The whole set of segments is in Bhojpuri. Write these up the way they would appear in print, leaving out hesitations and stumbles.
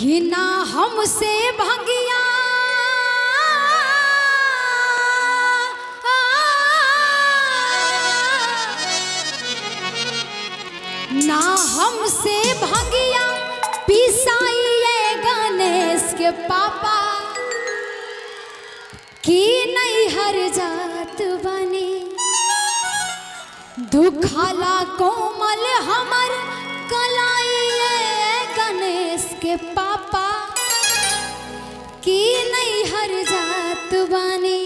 कि ना हमसे भंगिया ना हमसे भंगिया पिसाइए गणेश के पापा कि नहीं हर जात बनी दुखाला कोमल हमर कलाइए गणेश के पापा कि नहीं हर जात बनी।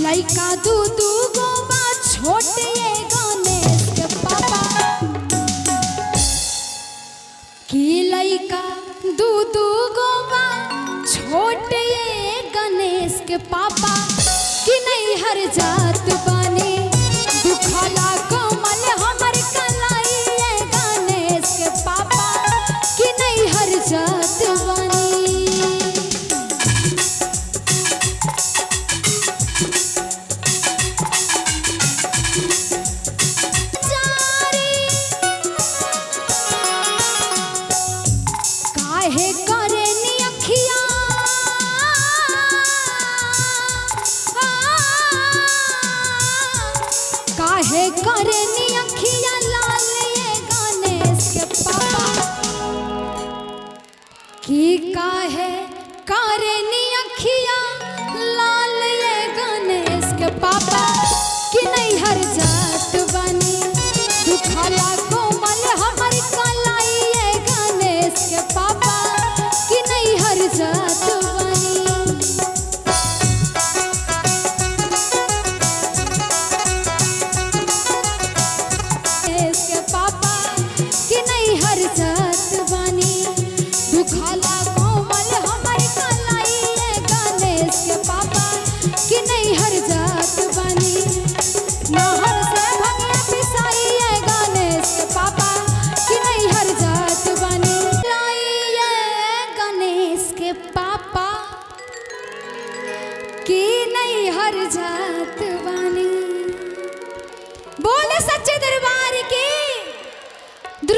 लइका दूधू गोबा छोटे गणेश के पापा कि लइका दूधू गोबा छोटे गणेश के पापा कि नहीं हर जात बनी दुखाला कोमल हमर कलाइए गणेश के पापा कि नहीं हर जात बनी। काहे करे नी अखिया लाल ये गणेश के पापा कि काहे करे नी अखिया लाल ये गणेश के पापा कि नहीं हर जात बनी दुखाला कोमल हमर कलाइए गणेश के पापा कि नहीं हर जात बनी। के पापा कि नहीं हर जात बनी दुखाला कोमल हमर कलाइए गणेश के पापा कि नहीं हर जात बनी ना हमसे भंगिया पिसाइए गणेश के पापा कि नहीं हर जात बनी लाइए गणेश के पापा कि नहीं हर जात बनी। बोले सच्चे दरबार